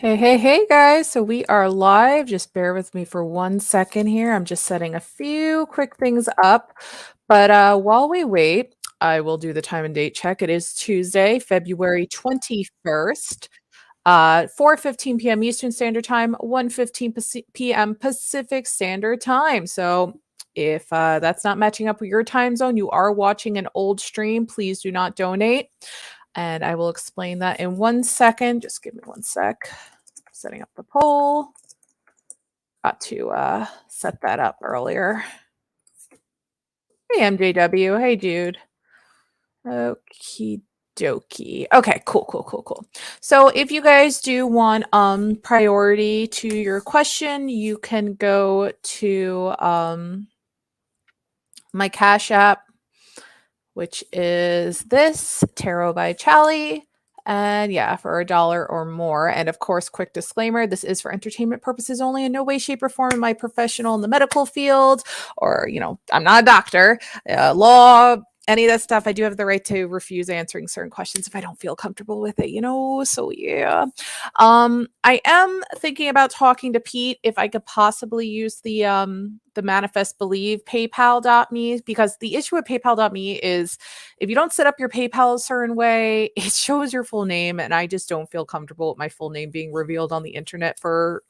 Hey, guys. So we are live. Just bear with me for 1 second here. I'm just setting a few quick things up. But while we wait, I will do the time and date check. It is Tuesday, February 21st, 4:15 p.m. Eastern Standard Time, 1:15 p.m. Pacific Standard Time. So if that's not matching up with your time zone, you are watching an old stream, please do not donate. And I will explain that in 1 second. Just give me 1 sec. Setting up the poll. Got to set that up earlier. Hey, MJW. Hey, dude. Okie dokie. Okay, cool. So if you guys do want priority to your question, you can go to my Cash App, which is this TarotbyChally. And yeah, for $1 or more. And of course, quick disclaimer, this is for entertainment purposes only. In no way, shape, or form am I professional in the medical field, or, I'm not a doctor, law, any of that stuff. I do have the right to refuse answering certain questions if I don't feel comfortable with it, so yeah. I am thinking about talking to Pete if I could possibly use the Manifest Believe PayPal.me, because the issue with PayPal.me is if you don't set up your PayPal a certain way, it shows your full name, and I just don't feel comfortable with my full name being revealed on the internet for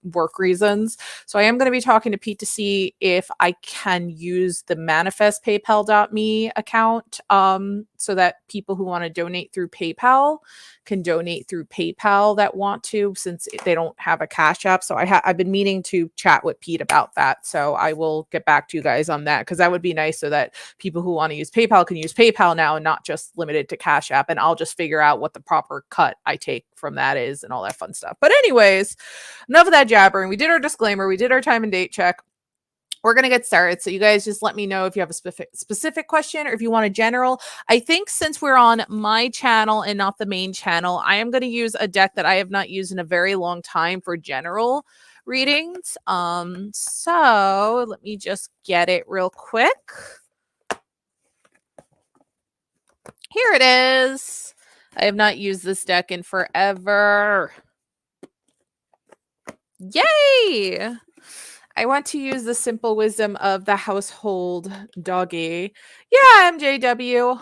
work reasons. So I am going to be talking to Pete to see if I can use the Manifest PayPal.me account, so that people who want to donate through PayPal can donate through PayPal that want to, since they don't have a Cash App. So I've been meaning to chat with Pete about that. So I will get back to you guys on that, because that would be nice, so that people who want to use PayPal can use PayPal now and not just limited to Cash App. And I'll just figure out what the proper cut I take from that is and all that fun stuff. But anyways, enough of that jabbering. We did our disclaimer. We did our time and date check. We're going to get started. So you guys just let me know if you have a specific question, or if you want a general. I think since we're on my channel and not the main channel, I am going to use a deck that I have not used in a very long time for general readings. So let me just get it real quick. Here it is. I have not used this deck in forever. Yay! I want to use the simple wisdom of the household doggy. Yeah, MJW.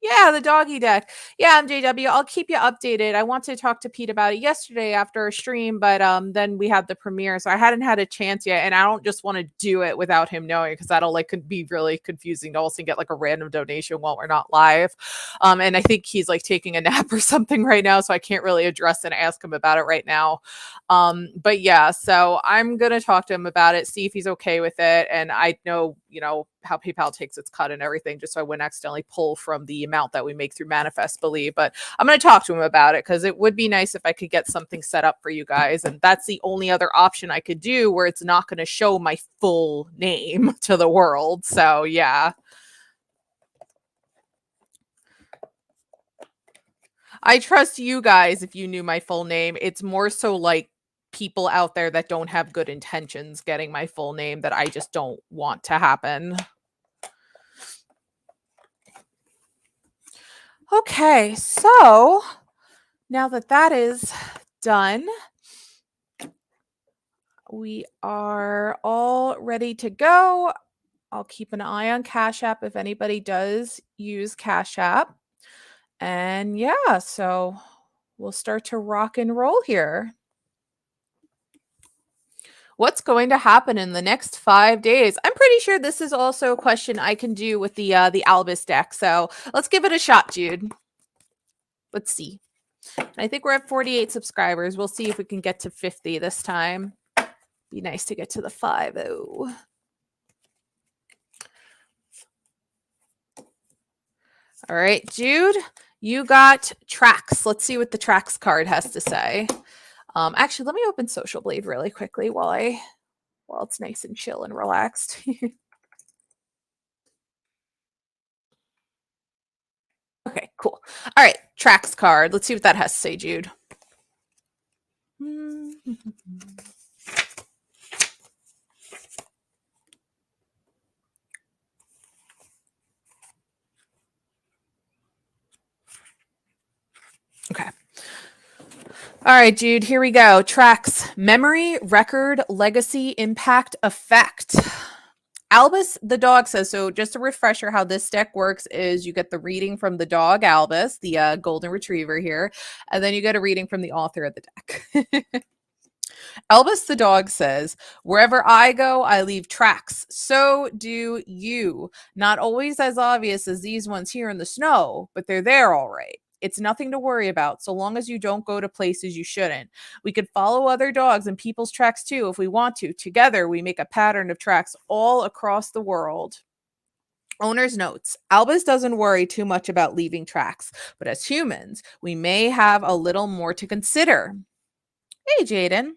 Yeah, the doggy deck. Yeah, MJW, I'll keep you updated. I wanted to talk to Pete about it yesterday after a stream, but then we had the premiere, so I hadn't had a chance yet, and I don't just want to do it without him knowing, because that'll could be really confusing to also get a random donation while we're not live. And I think he's taking a nap or something right now, so I can't really address and ask him about it right now. But yeah, so I'm gonna talk to him about it, see if he's okay with it, and I know how PayPal takes its cut and everything, just so I wouldn't accidentally pull from the amount that we make through Manifest Believe. But I'm going to talk to him about it, because it would be nice if I could get something set up for you guys. And that's the only other option I could do where it's not going to show my full name to the world. So yeah. I trust you guys if you knew my full name. It's more so people out there that don't have good intentions getting my full name that I just don't want to happen. Okay, so now that that is done, we are all ready to go. I'll keep an eye on Cash App if anybody does use Cash App. And yeah, so we'll start to rock and roll here. What's going to happen in the next 5 days? I'm pretty sure this is also a question I can do with the Albus deck. So let's give it a shot, Jude. Let's see. I think we're at 48 subscribers. We'll see if we can get to 50 this time. Be nice to get to the 50. All right, Jude, you got tracks. Let's see what the tracks card has to say. Actually, let me open Social Blade really quickly while it's nice and chill and relaxed. Okay, cool. All right, tracks card. Let's see what that has to say, Jude. Okay. All right, Jude, here we go. Tracks: memory, record, legacy, impact, effect. Albus the dog says, so just a refresher how this deck works is you get the reading from the dog Albus, the golden retriever here, and then you get a reading from the author of the deck. Albus the dog says, wherever I go, I leave tracks. So do you. Not always as obvious as these ones here in the snow, but they're there all right. It's nothing to worry about so long as you don't go to places you shouldn't. We could follow other dogs and people's tracks too if we want to. Together, we make a pattern of tracks all across the world. Owner's notes: Albus doesn't worry too much about leaving tracks, but as humans, we may have a little more to consider. Hey, Jaden.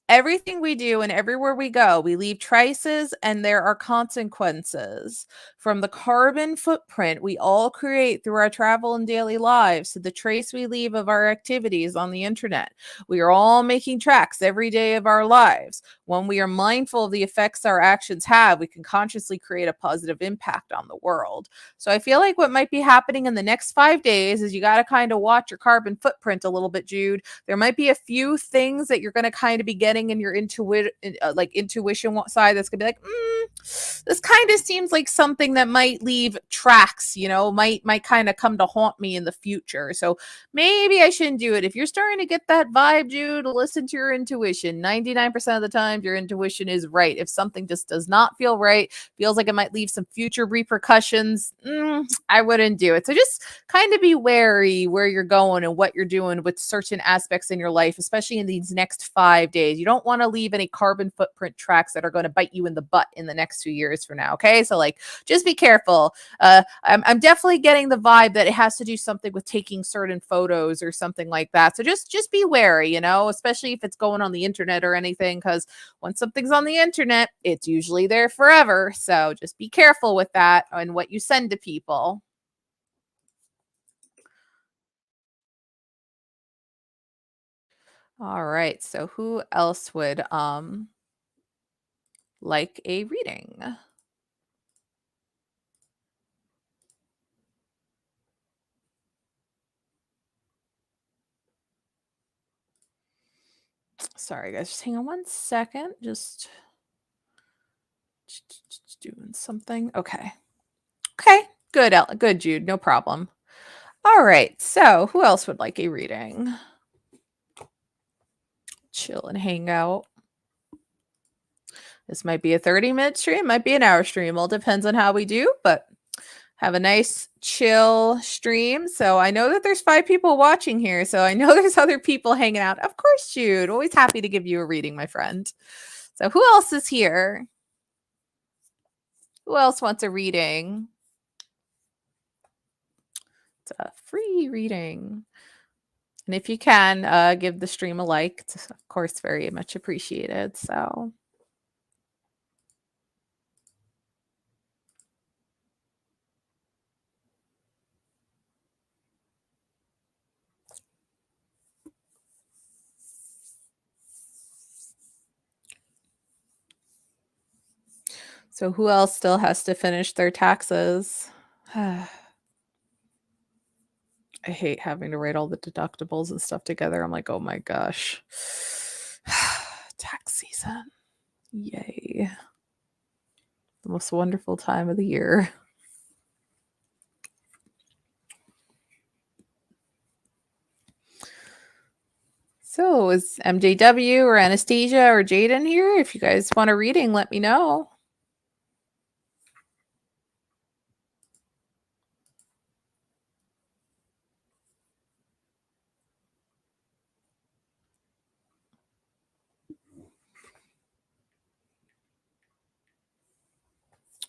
Everything we do and everywhere we go, we leave traces and there are consequences. From the carbon footprint we all create through our travel and daily lives to the trace we leave of our activities on the internet, we are all making tracks every day of our lives. When we are mindful of the effects our actions have, we can consciously create a positive impact on the world. So I feel like what might be happening in the next 5 days is you got to kind of watch your carbon footprint a little bit, Jude. There might be a few things that you're going to kind of be getting in your intuition side that's going to be like, this kind of seems like something that might leave tracks, might kind of come to haunt me in the future. So maybe I shouldn't do it. If you're starting to get that vibe, Jude, listen to your intuition. 99% of the time, your intuition is right. If something just does not feel right, feels like it might leave some future repercussions, I wouldn't do it. So just kind of be wary where you're going and what you're doing with certain aspects in your life, especially in these next 5 days. You don't want to leave any carbon footprint tracks that are going to bite you in the butt in the next few years from now. Okay. So just be careful. I'm definitely getting the vibe that it has to do something with taking certain photos or something like that. So just be wary, especially if it's going on the internet or anything, because once something's on the internet, it's usually there forever. So just be careful with that and what you send to people. All right. So who else would like a reading? Sorry, guys. Just hang on one second. Just doing something. Okay. Okay. Good, good, Jude. No problem. All right. So who else would like a reading? Chill and hang out. This might be a 30-minute stream, might be an hour stream. All depends on how we do, but have a nice chill stream. So I know that there's 5 people watching here. So I know there's other people hanging out. Of course, Jude. Always happy to give you a reading, my friend. So who else is here? Who else wants a reading? It's a free reading. And if you can, give the stream a like. It's, of course, very much appreciated. So who else still has to finish their taxes? I hate having to write all the deductibles and stuff together. I'm like, oh my gosh. Tax season. Yay. The most wonderful time of the year. So is MJW or Anastasia or Jaden here? If you guys want a reading, let me know.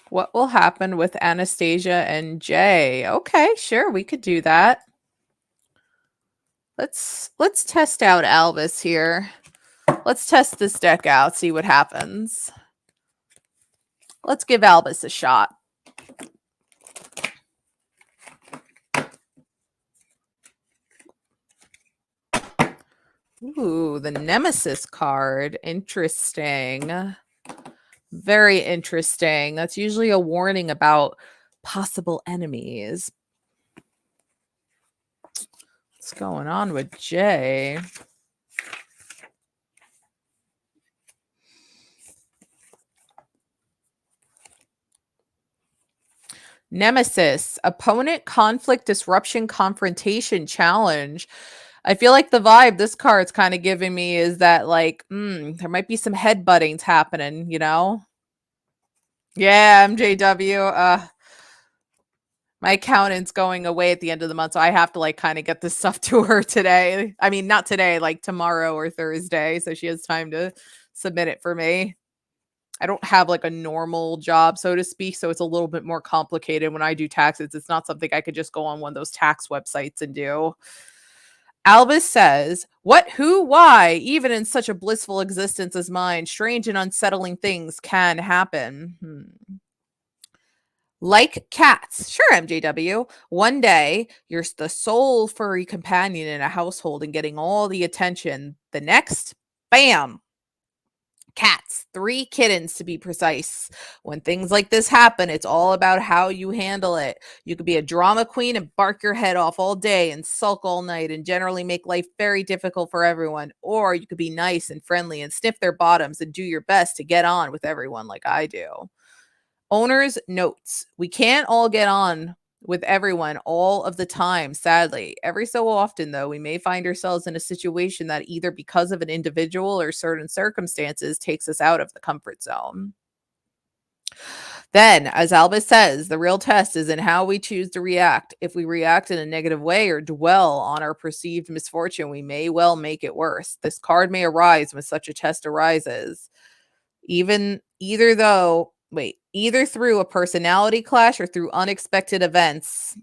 What will happen with Anastasia and Jay? Okay, sure, we could do that. Let's test out Albus here. Let's test this deck out, see what happens. Let's give Albus a shot. Ooh, the Nemesis card. Interesting. Very interesting. That's usually a warning about possible enemies. What's going on with Jay? Nemesis, opponent, conflict, disruption, confrontation, challenge. I feel like the vibe this card's kind of giving me is that, like, there might be some headbuttings happening, you know? Yeah, MJW. My accountant's going away at the end of the month, so I have to, like, kind of get this stuff to her today. I mean, not today, like tomorrow or Thursday, so she has time to submit it for me. I don't have like a normal job, so to speak, so it's a little bit more complicated when I do taxes. It's not something I could just go on one of those tax websites and do. Albus says, "What, who, why? Even in such a blissful existence as mine, strange and unsettling things can happen." Like cats. Sure, MJW. One day, you're the sole furry companion in a household and getting all the attention. The next, bam, cats, 3 kittens to be precise. When things like this happen, it's all about how you handle it. You could be a drama queen and bark your head off all day and sulk all night and generally make life very difficult for everyone. Or you could be nice and friendly and sniff their bottoms and do your best to get on with everyone like I do. Owner's notes. We can't all get on with everyone all of the time, sadly. Every so often, though, we may find ourselves in a situation that either because of an individual or certain circumstances takes us out of the comfort zone. Then, as Albus says, the real test is in how we choose to react. If we react in a negative way or dwell on our perceived misfortune, we may well make it worse. This card may arise when such a test arises. Either through a personality clash or through unexpected events.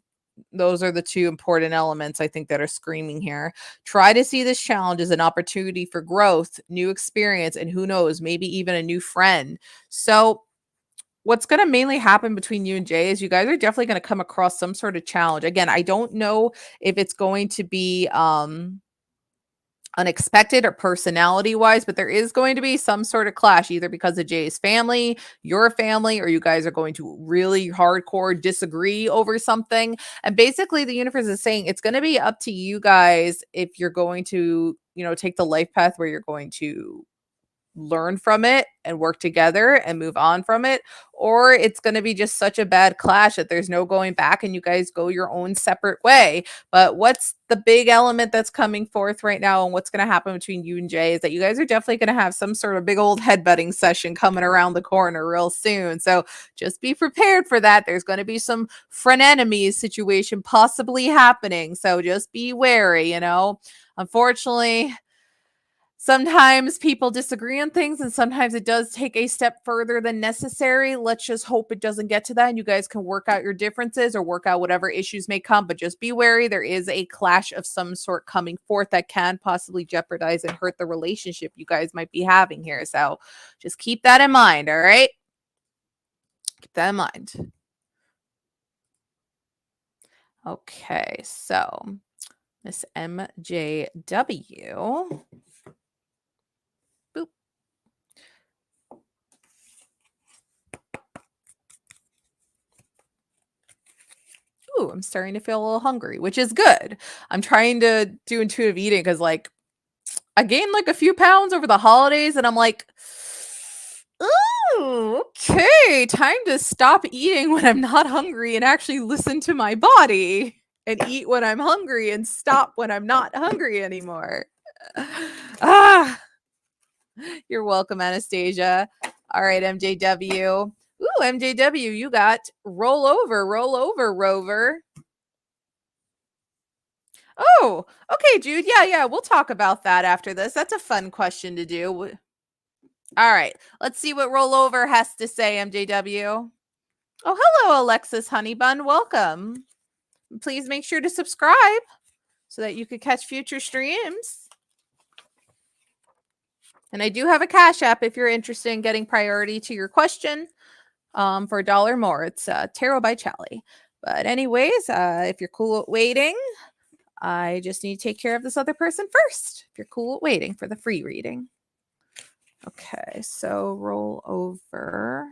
Those are the 2 important elements I think that are screaming here. Try to see this challenge as an opportunity for growth, new experience, and who knows, maybe even a new friend. So what's going to mainly happen between you and Jay is you guys are definitely going to come across some sort of challenge. Again, I don't know if it's going to be unexpected or personality wise, but there is going to be some sort of clash either because of Jay's family, your family, or you guys are going to really hardcore disagree over something. And basically the universe is saying it's going to be up to you guys if you're going to, take the life path where you're going to learn from it and work together and move on from it, or it's going to be just such a bad clash that there's no going back and you guys go your own separate way. But what's the big element that's coming forth right now and what's going to happen between you and Jay is that you guys are definitely going to have some sort of big old headbutting session coming around the corner real soon. So just be prepared for that. There's going to be some frenemies situation possibly happening. So just be wary, Unfortunately, sometimes people disagree on things and sometimes it does take a step further than necessary. Let's just hope it doesn't get to that and you guys can work out your differences or work out whatever issues may come, but just be wary. There is a clash of some sort coming forth that can possibly jeopardize and hurt the relationship you guys might be having here. So just keep that in mind, all right? Keep that in mind. Okay, so Miss MJW. Ooh, I'm starting to feel a little hungry, which is good. I'm trying to do intuitive eating because, like, I gained like a few pounds over the holidays, and I'm like, ooh, okay, time to stop eating when I'm not hungry and actually listen to my body and eat when I'm hungry and stop when I'm not hungry anymore. You're welcome, Anastasia. All right, MJW. Ooh, MJW, you got roll over, Rover. Oh, okay, Jude. Yeah, we'll talk about that after this. That's a fun question to do. All right, let's see what rollover has to say, MJW. Oh, hello, Alexis Honeybun. Welcome. Please make sure to subscribe so that you could catch future streams. And I do have a Cash App if you're interested in getting priority to your question. For $1 more. It's TarotbyChally. But anyways, if you're cool with waiting, I just need to take care of this other person first. If you're cool with waiting for the free reading. Okay, so roll over.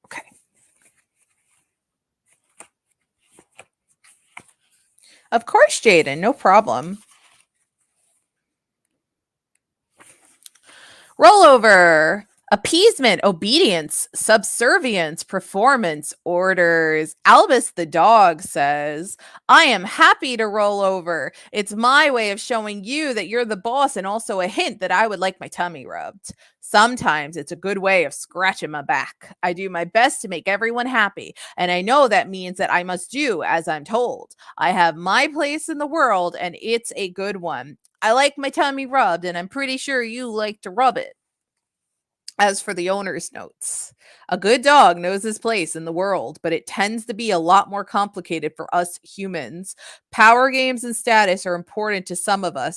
Okay. Of course, Jaden, no problem. Roll over. Appeasement, obedience, subservience, performance, orders. Albus the dog says, I am happy to roll over. It's my way of showing you that you're the boss and also a hint that I would like my tummy rubbed. Sometimes it's a good way of scratching my back. I do my best to make everyone happy, and I know that means that I must do as I'm told. I have my place in the world, and it's a good one. I like my tummy rubbed, and I'm pretty sure you like to rub it. As for the owner's notes, a good dog knows his place in the world, but it tends to be a lot more complicated for us humans. Power games and status are important to some of us,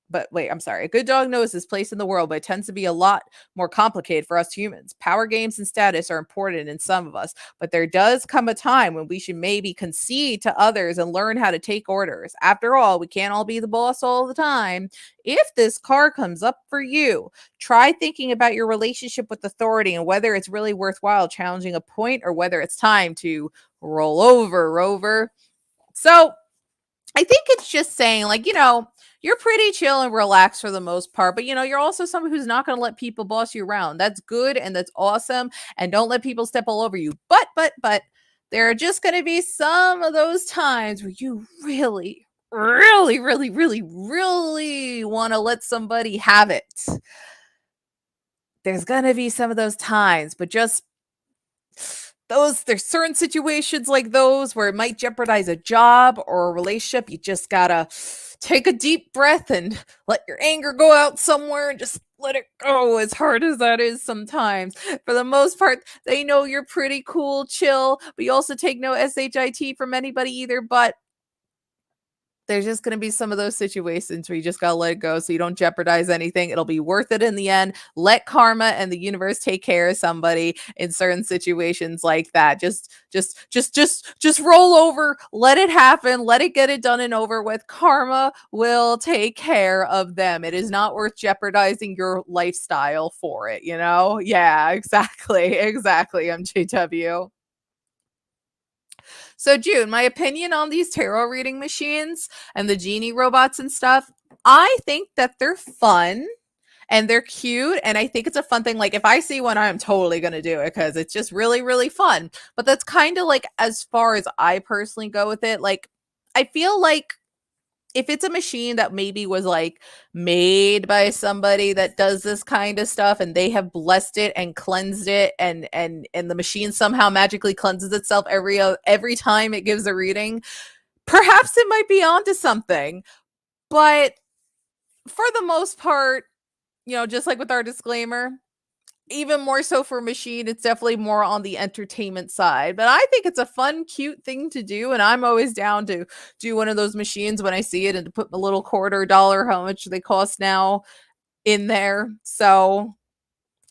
but wait, I'm sorry. A good dog knows his place in the world, but it tends to be a lot more complicated for us humans. Power games and status are important in some of us, but there does come a time when we should maybe concede to others and learn how to take orders. After all, we can't all be the boss all the time. If this card comes up for you, try thinking about your relationship with authority and whether it's really worthwhile challenging a point or whether it's time to roll over, Rover. So I think it's just saying, like, you're pretty chill and relaxed for the most part, but you're also someone who's not going to let people boss you around. That's good and that's awesome. And don't let people step all over you. But there are just going to be some of those times where you really, really, really, really, really want to let somebody have it. There's going to be some of those times, but just there's certain situations like those where it might jeopardize a job or a relationship. You just gotta take a deep breath and let your anger go out somewhere and just let it go, as hard as that is sometimes. For the most part, they know you're pretty cool, chill, but you also take no SHIT from anybody either. But there's just going to be some of those situations where you just got to let it go so you don't jeopardize anything. It'll be worth it in the end. Let karma and the universe take care of somebody in certain situations like that. Just roll over, let it happen, let it get it done and over with. Karma will take care of them. It is not worth jeopardizing your lifestyle for it, Yeah, exactly. Exactly, MJW. So, June, my opinion on these tarot reading machines and the genie robots and stuff, I think that they're fun and they're cute. And I think it's a fun thing. Like, if I see one, I'm totally going to do it because it's just really, really fun. But that's kind of like as far as I personally go with it. Like, I feel like if it's a machine that maybe was like made by somebody that does this kind of stuff and they have blessed it and cleansed it and the machine somehow magically cleanses itself every time it gives a reading, perhaps it might be onto something. But for the most part, just like with our disclaimer, even more so for machine, it's definitely more on the entertainment side. But I think it's a fun, cute thing to do. And I'm always down to do one of those machines when I see it and to put a little quarter dollar, how much they cost now, in there. So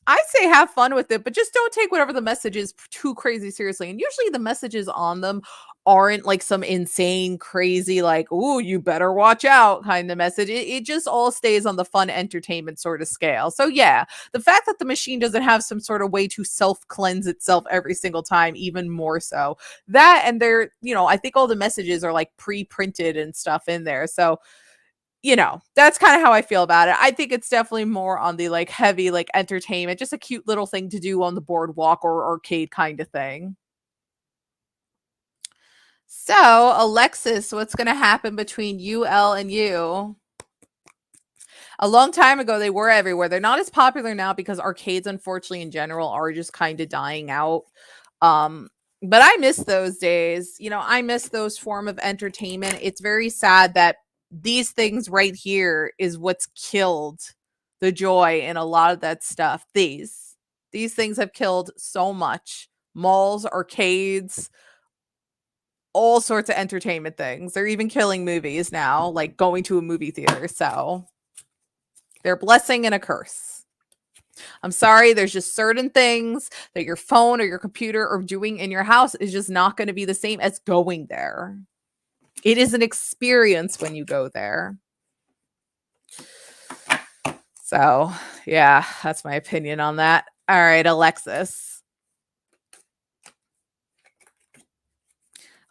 I say have fun with it, but just don't take whatever the message is too crazy seriously. And usually the messages on them aren't like some insane, crazy, like, "Ooh, you better watch out" kind of message. It just all stays on the fun entertainment sort of scale. So yeah, the fact that the machine doesn't have some sort of way to self-cleanse itself every single time, even more so. That and I think all the messages are like pre-printed and stuff in there. So that's kind of how I feel about it. I think it's definitely more on the like heavy, like entertainment, just a cute little thing to do on the boardwalk or arcade kind of thing. So, Alexis, what's going to happen between UL and you? A long time ago, they were everywhere. They're not as popular now because arcades, unfortunately, in general, are just kind of dying out. But I miss those days. I miss those form of entertainment. It's very sad that these things right here is what's killed the joy in a lot of that stuff. These things have killed so much. Malls, arcades, all sorts of entertainment things. They're even killing movies now, like going to a movie theater. So they're a blessing and a curse. I'm sorry, there's just certain things that your phone or your computer or doing in your house is just not going to be the same as going there. It is an experience when you go there. So, yeah, that's my opinion on that. All right, Alexis.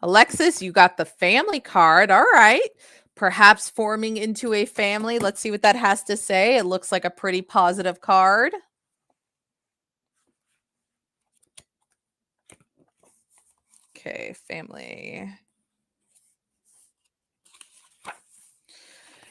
Alexis, you got the family card. All right. Perhaps forming into a family. Let's see what that has to say. It looks like a pretty positive card. Okay, family.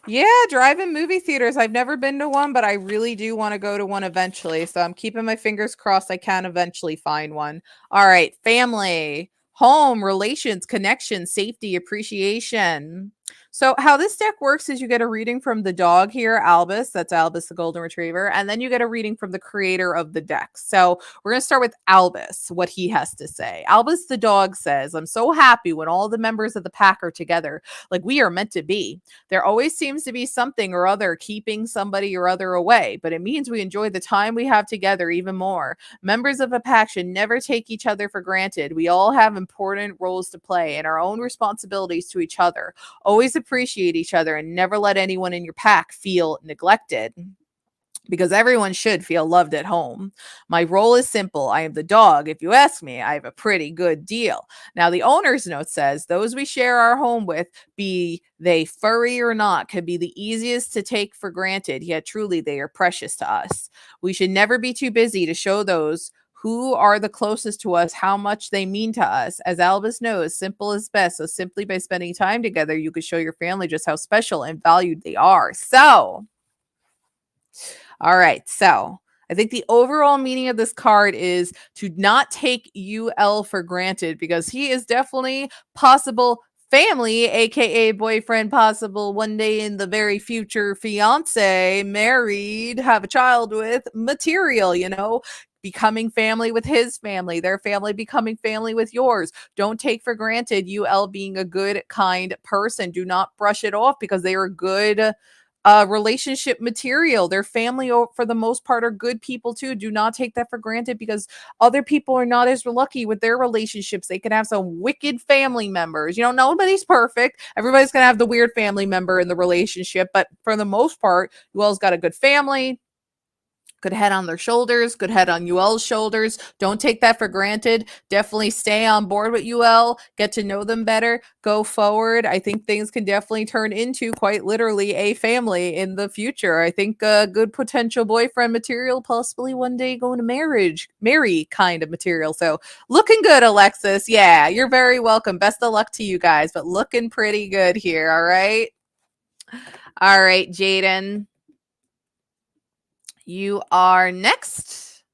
Yeah, drive-in movie theaters. I've never been to one, but I really do want to go to one eventually. So I'm keeping my fingers crossed I can eventually find one. All right, family, home, relations, connection, safety, appreciation. So how this deck works is you get a reading from the dog here, Albus. That's Albus the golden retriever, and then you get a reading from the creator of the deck. So we're going to start with Albus, what he has to say. Albus the dog says, "I'm so happy when all the members of the pack are together, like we are meant to be. There always seems to be something or other keeping somebody or other away, but it means we enjoy the time we have together even more. Members of a pack should never take each other for granted. We all have important roles to play and our own responsibilities to each other. Always appreciate each other and never let anyone in your pack feel neglected." Because everyone should feel loved at home. My role is simple. I am the dog. If you ask me, I have a pretty good deal. Now, the owner's note says those we share our home with, be they furry or not, can be the easiest to take for granted, yet truly they are precious to us. We should never be too busy to show those who are the closest to us how much they mean to us. As Albus knows, simple is best. So simply by spending time together, you can show your family just how special and valued they are. So, all right. So I think the overall meaning of this card is to not take UL for granted, because he is definitely possible family, aka boyfriend, possible one day in the very future fiance, married, have a child with material, becoming family with his family, their family becoming family with yours. Don't take for granted UL being a good, kind person. Do not brush it off because they are good relationship material. Their family, for the most part, are good people too. Do not take that for granted, because other people are not as lucky with their relationships. They can have some wicked family members. Nobody's perfect. Everybody's gonna have the weird family member in the relationship, but for the most part, you all's got a good family, good head on their shoulders, good head on UL's shoulders. Don't take that for granted. Definitely stay on board with UL, get to know them better, go forward. I think things can definitely turn into quite literally a family in the future. I think a good potential boyfriend material, possibly one day going to marry kind of material. So looking good, Alexis. Yeah, you're very welcome. Best of luck to you guys, but looking pretty good here. All right. All right, Jaden. You are next.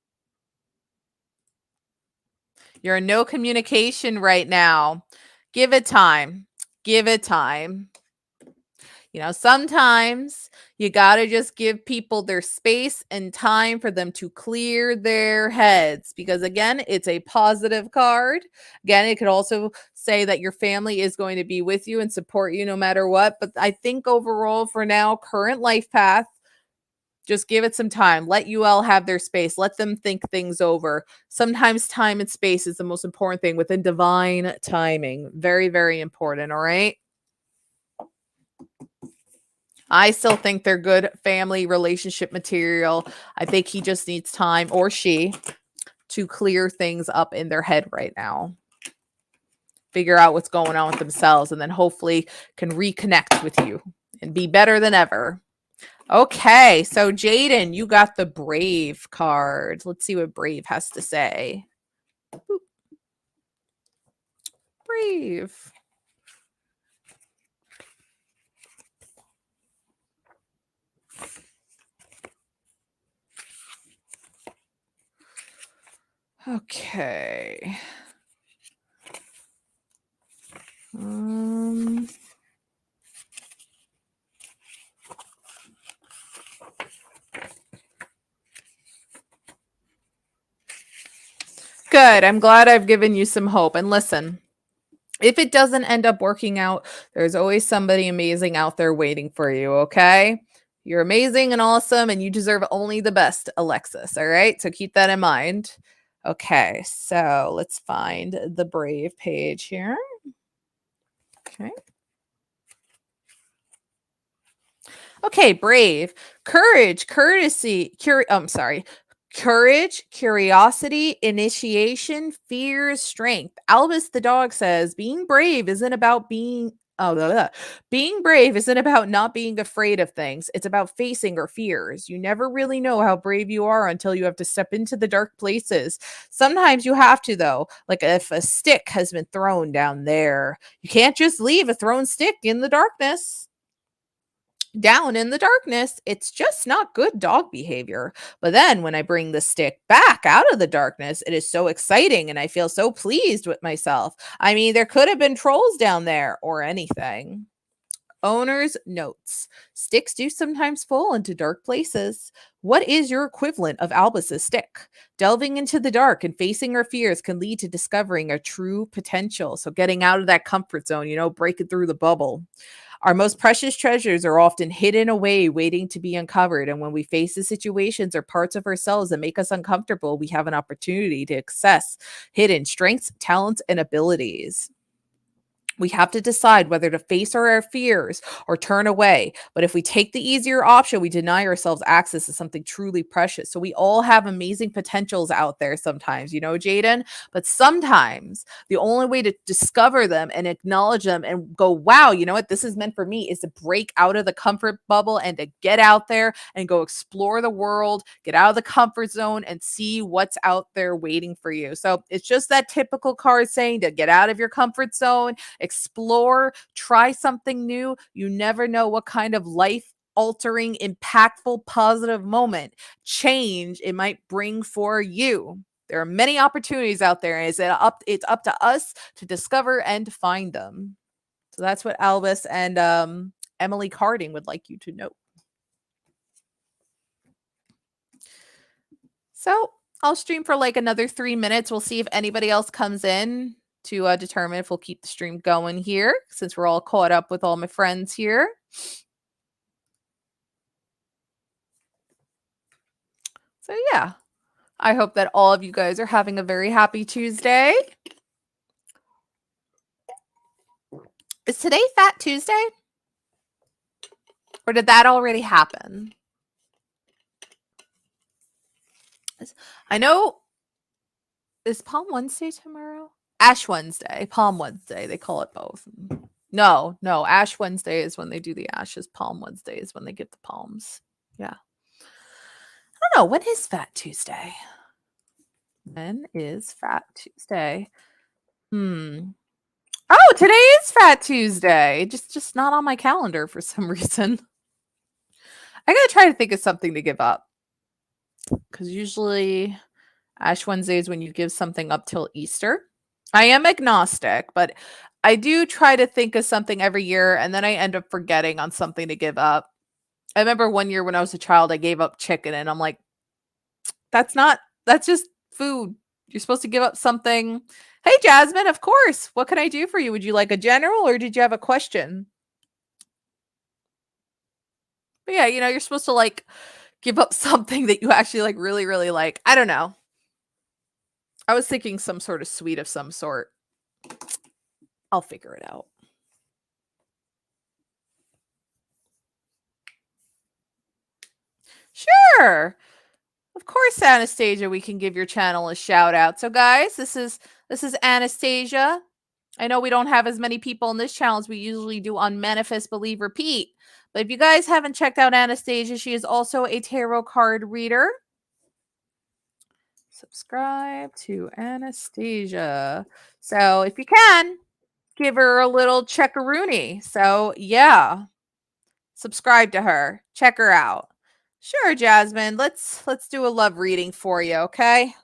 You're in no communication right now. Give it time. Give it time. Sometimes you got to just give people their space and time for them to clear their heads, because again, it's a positive card. Again, it could also say that your family is going to be with you and support you no matter what. But I think overall, for now, current life path, just give it some time. Let UL have their space. Let them think things over. Sometimes time and space is the most important thing within divine timing. Very, very important. All right. I still think they're good family relationship material. I think he just needs time, or she, to clear things up in their head right now. Figure out what's going on with themselves, and then hopefully can reconnect with you and be better than ever. Okay, so Jaden, you got the Brave card. Let's see what Brave has to say. Brave. Okay. Good. I'm glad I've given you some hope. And listen, if it doesn't end up working out, there's always somebody amazing out there waiting for you, okay? You're amazing and awesome, and you deserve only the best, Alexis, all right? So keep that in mind. Okay, so let's find the Brave page here. Okay. Okay, Brave. Courage, courtesy, Courage, curiosity, initiation, fear, strength. Albus the dog says being brave isn't about being Oh, blah, blah. Being brave isn't about not being afraid of things. It's about facing your fears. You never really know how brave you are until you have to step into the dark places. Sometimes you have to, though. Like if a stick has been thrown down there, you can't just leave a thrown stick in the darkness. Down in the darkness, it's just not good dog behavior. But then when I bring the stick back out of the darkness, it is so exciting and I feel so pleased with myself. I mean, there could have been trolls down there or anything. Owner's notes. Sticks do sometimes fall into dark places. What is your equivalent of Albus's stick? Delving into the dark and facing our fears can lead to discovering our true potential. So, getting out of that comfort zone, breaking through the bubble. Our most precious treasures are often hidden away, waiting to be uncovered. And when we face the situations or parts of ourselves that make us uncomfortable, we have an opportunity to access hidden strengths, talents, and abilities. We have to decide whether to face our fears or turn away. But if we take the easier option, we deny ourselves access to something truly precious. So we all have amazing potentials out there sometimes, Jaden? But sometimes the only way to discover them and acknowledge them and go, wow, you know what? This is meant for me is to break out of the comfort bubble and to get out there and go explore the world, get out of the comfort zone and see what's out there waiting for you. So it's just that typical card saying to get out of your comfort zone, explore, try something new. You never know what kind of life altering, impactful, positive moment, change it might bring for you. There are many opportunities out there, and it's up to us to discover and find them. So that's what Albus and Emily Carding would like you to know. So I'll stream for like another 3 minutes. We'll see if anybody else comes in to determine if we'll keep the stream going here, since we're all caught up with all my friends here. So yeah, I hope that all of you guys are having a very happy Tuesday. Is today Fat Tuesday? Or did that already happen? I know. Is Palm Wednesday tomorrow? Ash Wednesday, Palm Wednesday. They call it both. No. Ash Wednesday is when they do the ashes. Palm Wednesday is when they get the palms. Yeah. I don't know. When is Fat Tuesday? When is Fat Tuesday? Oh, today is Fat Tuesday. Just not on my calendar for some reason. I gotta try to think of something to give up. Because usually Ash Wednesday is when you give something up till Easter. I am agnostic, but I do try to think of something every year and then I end up forgetting on something to give up. I remember one year when I was a child, I gave up chicken and I'm like, that's just food. You're supposed to give up something. Hey, Jasmine, of course. What can I do for you? Would you like a general or did you have a question? But yeah, you're supposed to like give up something that you actually like really, really like. I don't know. I was thinking some sort of sweet of some sort. I'll figure it out. Sure. Of course, Anastasia, we can give your channel a shout out. So guys, this is Anastasia. I know we don't have as many people in this channel as we usually do on Manifest, Believe, Repeat. But if you guys haven't checked out Anastasia, she is also a tarot card reader. Subscribe to Anastasia. So if you can, give her a little checkaroony. So yeah, subscribe to her. Check her out. Sure, Jasmine. Let's do a love reading for you, okay?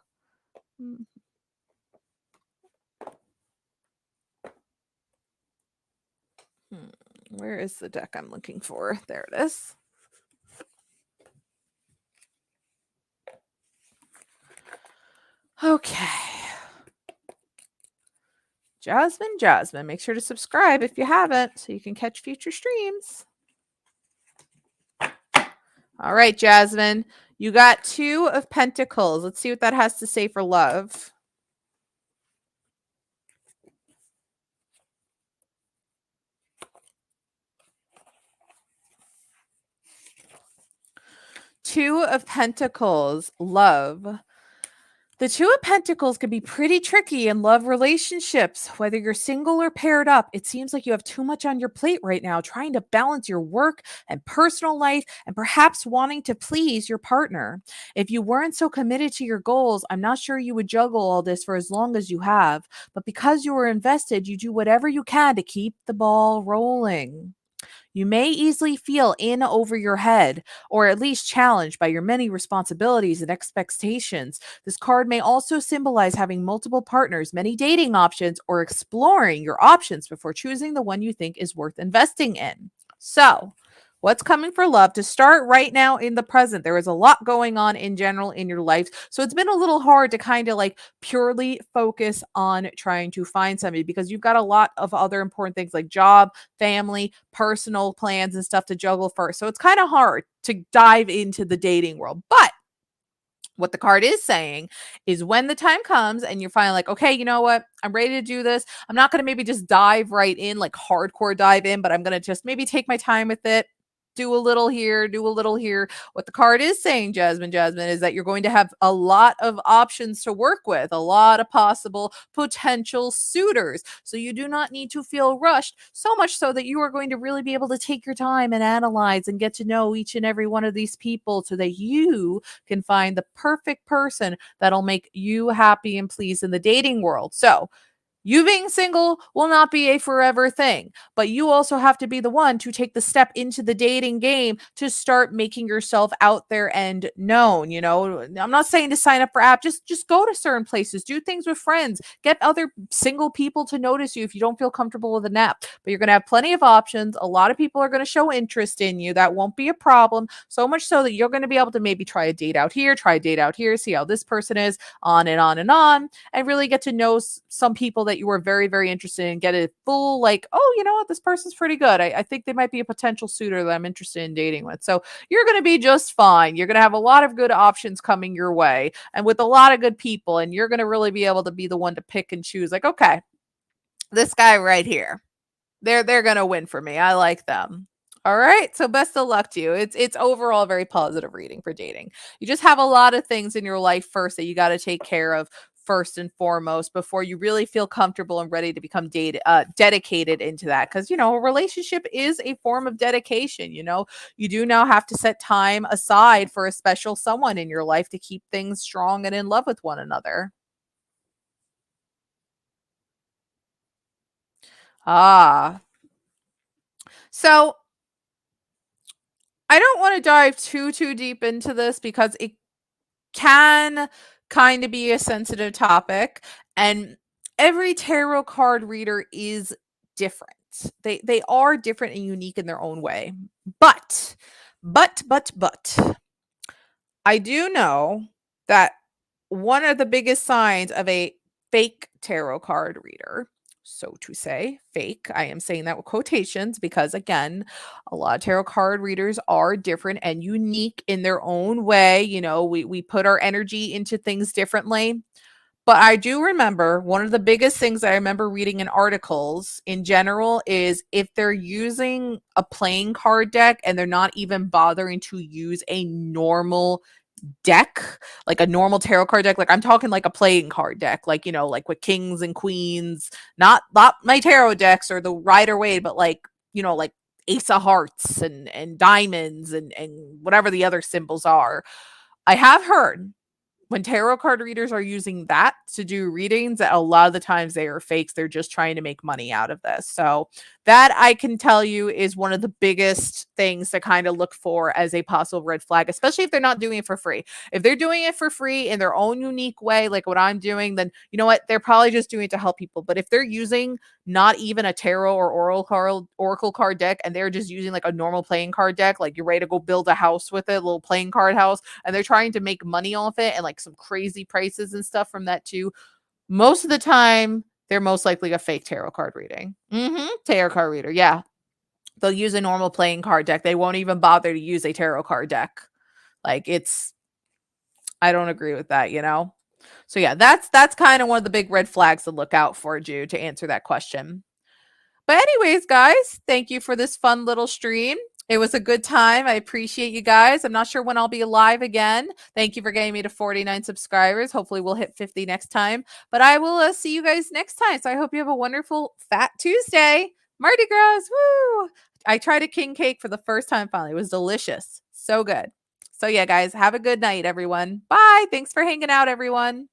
Where is the deck I'm looking for? There it is. Okay. Jasmine, make sure to subscribe if you haven't so you can catch future streams. All right, Jasmine, you got 2 of Pentacles. Let's see what that has to say for love. Two of Pentacles, love. The Two of Pentacles can be pretty tricky in love relationships. Whether you're single or paired up, it seems like you have too much on your plate right now, trying to balance your work and personal life and perhaps wanting to please your partner. If you weren't so committed to your goals, I'm not sure you would juggle all this for as long as you have. But because you are invested, you do whatever you can to keep the ball rolling. You may easily feel in over your head, or at least challenged by your many responsibilities and expectations. This card may also symbolize having multiple partners, many dating options, or exploring your options before choosing the one you think is worth investing in. So, what's coming for love to start right now in the present? There is a lot going on in general in your life. So it's been a little hard to kind of like purely focus on trying to find somebody because you've got a lot of other important things like job, family, personal plans and stuff to juggle first. So it's kind of hard to dive into the dating world. But what the card is saying is when the time comes and you're finally like, okay, you know what? I'm ready to do this. I'm not going to maybe just dive right in, like hardcore dive in, but I'm going to just maybe take my time with it. Do a little here, do a little here. What the card is saying, Jasmine, is that you're going to have a lot of options to work with, a lot of possible potential suitors. So you do not need to feel rushed, so much so that you are going to really be able to take your time and analyze and get to know each and every one of these people so that you can find the perfect person that'll make you happy and pleased in the dating world. So, you being single will not be a forever thing, but you also have to be the one to take the step into the dating game to start making yourself out there and known. You know, I'm not saying to sign up for app, just go to certain places, do things with friends, get other single people to notice you if you don't feel comfortable with an app. But you're going to have plenty of options. A lot of people are going to show interest in you. That won't be a problem. So much so that you're going to be able to maybe try a date out here, try a date out here, see how this person is, on and on and on, and really get to know some people that you were very, very interested in, get a full like, oh, you know what, this person's pretty good. I think they might be a potential suitor that I'm interested in dating with. So you're going to be just fine. You're going to have a lot of good options coming your way and with a lot of good people. And you're going to really be able to be the one to pick and choose like, okay, this guy right here, they're going to win for me. I like them. All right. So best of luck to you. It's overall a very positive reading for dating. You just have a lot of things in your life first that you got to take care of first and foremost before you really feel comfortable and ready to become dedicated into that. Because, you know, a relationship is a form of dedication. You know, you do now have to set time aside for a special someone in your life to keep things strong and in love with one another. Ah, so I don't want to dive too deep into this because it can kind of be a sensitive topic and every tarot card reader is different. They are different and unique in their own way. But I do know that one of the biggest signs of a fake tarot card reader, so to say, fake, I am saying that with quotations because, again, a lot of tarot card readers are different and unique in their own way. You know, we put our energy into things differently. But I do remember one of the biggest things I remember reading in articles in general is if they're using a playing card deck and they're not even bothering to use a normal deck, like a normal tarot card deck, like I'm talking like a playing card deck, like, you know, like with kings and queens, not my tarot decks or the Rider Waite, but like, you know, like ace of hearts and diamonds and whatever the other symbols are. I have heard when tarot card readers are using that to do readings, a lot of the times they are fakes. They're just trying to make money out of this. So that I can tell you is one of the biggest things to kind of look for as a possible red flag, especially if they're not doing it for free. If they're doing it for free in their own unique way, like what I'm doing, then you know what? They're probably just doing it to help people. But if they're using not even a tarot or oracle card deck and they're just using like a normal playing card deck, like you're ready to go build a house with it, a little playing card house, and they're trying to make money off it and like some crazy prices and stuff from that too, most of the time they're most likely a fake tarot card reading. Tarot card reader, yeah. They'll use a normal playing card deck. They won't even bother to use a tarot card deck. Like I don't agree with that, you know? So yeah, that's kind of one of the big red flags to look out for, Jude, to answer that question. But anyways, guys, thank you for this fun little stream. It was a good time. I appreciate you guys. I'm not sure when I'll be live again. Thank you for getting me to 49 subscribers. Hopefully we'll hit 50 next time. But I will see you guys next time. So I hope you have a wonderful Fat Tuesday. Mardi Gras. Woo! I tried a king cake for the first time finally. It was delicious. So good. So yeah, guys, have a good night, everyone. Bye. Thanks for hanging out, everyone.